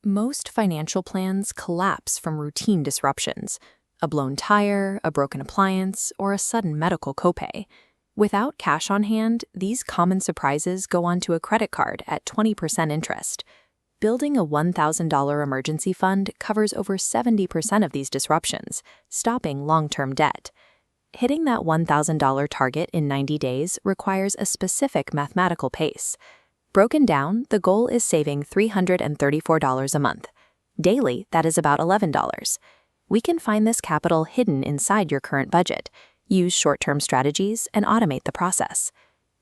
Most financial plans collapse from routine disruptions, a blown tire, a broken appliance, or a sudden medical copay. Without cash on hand, these common surprises go onto a credit card at 20% interest. Building a $1,000 emergency fund covers over 70% of these disruptions, stopping long-term debt. Hitting that $1,000 target in 90 days requires a specific mathematical pace. Broken down, the goal is saving $334 a month. Daily, that is about $11. We can find this capital hidden inside your current budget, use short-term strategies, and automate the process.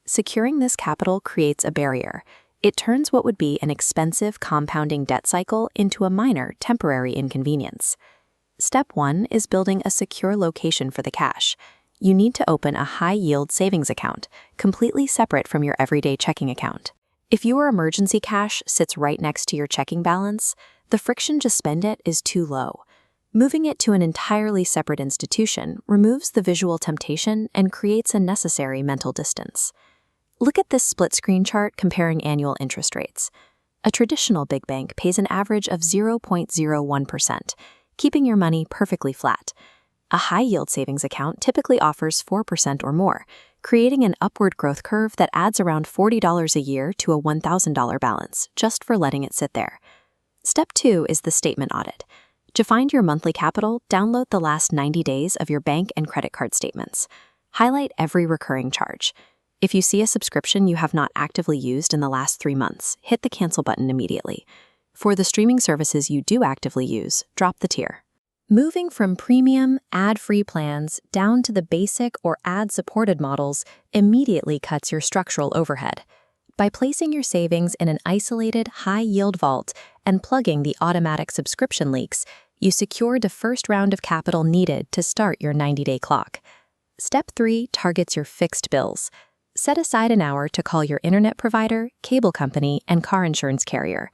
Securing this capital creates a barrier. It turns what would be an expensive compounding debt cycle into a minor, temporary inconvenience. Step 1 is building a secure location for the cash. You need to open a high-yield savings account, completely separate from your everyday checking account. If your emergency cash sits right next to your checking balance, the friction to spend it is too low. Moving it to an entirely separate institution removes the visual temptation and creates a necessary mental distance. Look at this split-screen chart comparing annual interest rates. A traditional big bank pays an average of 0.01%, keeping your money perfectly flat. A high-yield savings account typically offers 4% or more, creating an upward growth curve that adds around $40 a year to a $1,000 balance, just for letting it sit there. Step 2 is the statement audit. To find your monthly capital, download the last 90 days of your bank and credit card statements. Highlight every recurring charge. If you see a subscription you have not actively used in the last 3 months, hit the cancel button immediately. For the streaming services you do actively use, drop the tier. Moving from premium, ad-free plans down to the basic or ad-supported models immediately cuts your structural overhead. By placing your savings in an isolated, high-yield vault and plugging the automatic subscription leaks, you secure the first round of capital needed to start your 90-day clock. Step 3 targets your fixed bills. Set aside an hour to call your internet provider, cable company, and car insurance carrier.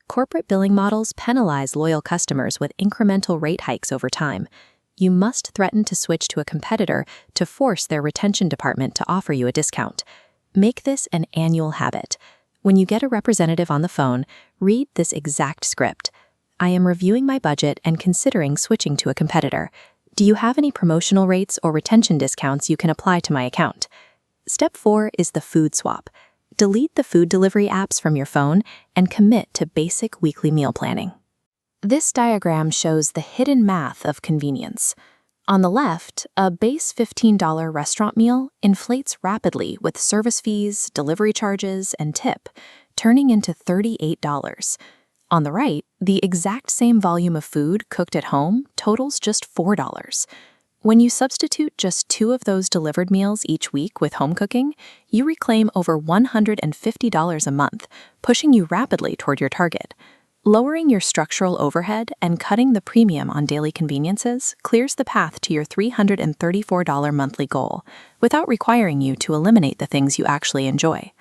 Corporate billing models penalize loyal customers with incremental rate hikes over time. You must threaten to switch to a competitor to force their retention department to offer you a discount. Make this an annual habit. When you get a representative on the phone, read this exact script. I am reviewing my budget and considering switching to a competitor. Do you have any promotional rates or retention discounts you can apply to my account? Step 4 is the food swap. Delete the food delivery apps from your phone and commit to basic weekly meal planning. This diagram shows the hidden math of convenience. On the left, a base $15 restaurant meal inflates rapidly with service fees, delivery charges, and tip, turning into $38. On the right, the exact same volume of food cooked at home totals just $4. When you substitute just 2 of those delivered meals each week with home cooking, you reclaim over $150 a month, pushing you rapidly toward your target. Lowering your structural overhead and cutting the premium on daily conveniences clears the path to your $334 monthly goal, without requiring you to eliminate the things you actually enjoy.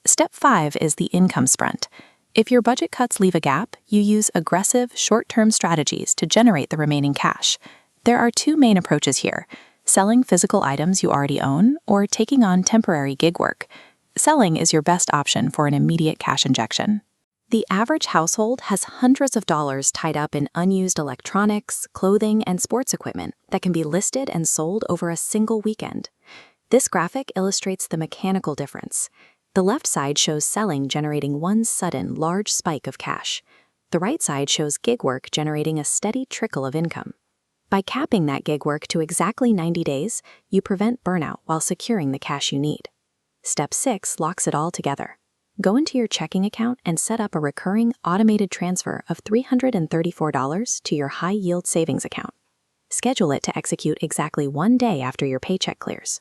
Step 5 is the income sprint. If your budget cuts leave a gap, you use aggressive, short-term strategies to generate the remaining cash. There are 2 main approaches here: selling physical items you already own or taking on temporary gig work. Selling is your best option for an immediate cash injection. The average household has hundreds of dollars tied up in unused electronics, clothing, and sports equipment that can be listed and sold over a single weekend. This graphic illustrates the mechanical difference. The left side shows selling generating one sudden, large spike of cash. The right side shows gig work generating a steady trickle of income. By capping that gig work to exactly 90 days, you prevent burnout while securing the cash you need. Step 6 locks it all together. Go into your checking account and set up a recurring automated transfer of $334 to your high-yield savings account. Schedule it to execute exactly 1 day after your paycheck clears.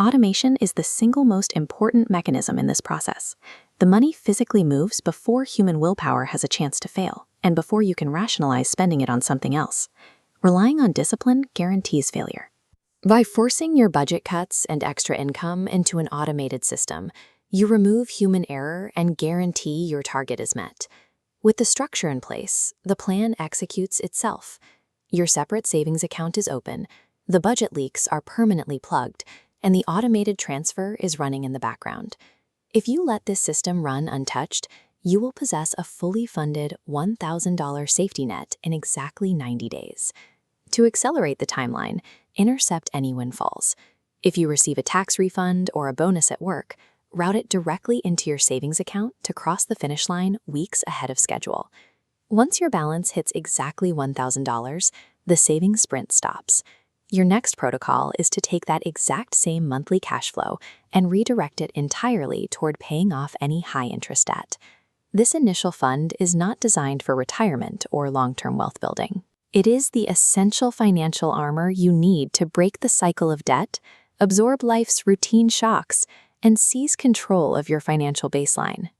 Automation is the single most important mechanism in this process. The money physically moves before human willpower has a chance to fail, and before you can rationalize spending it on something else. Relying on discipline guarantees failure. By forcing your budget cuts and extra income into an automated system, you remove human error and guarantee your target is met. With the structure in place, the plan executes itself. Your separate savings account is open, the budget leaks are permanently plugged, and the automated transfer is running in the background. If you let this system run untouched, you will possess a fully funded $1,000 safety net in exactly 90 days. To accelerate the timeline, intercept any windfalls. If you receive a tax refund or a bonus at work, route it directly into your savings account to cross the finish line weeks ahead of schedule. Once your balance hits exactly $1,000, the savings sprint stops. Your next protocol is to take that exact same monthly cash flow and redirect it entirely toward paying off any high-interest debt. This initial fund is not designed for retirement or long-term wealth building. It is the essential financial armor you need to break the cycle of debt, absorb life's routine shocks, and seize control of your financial baseline.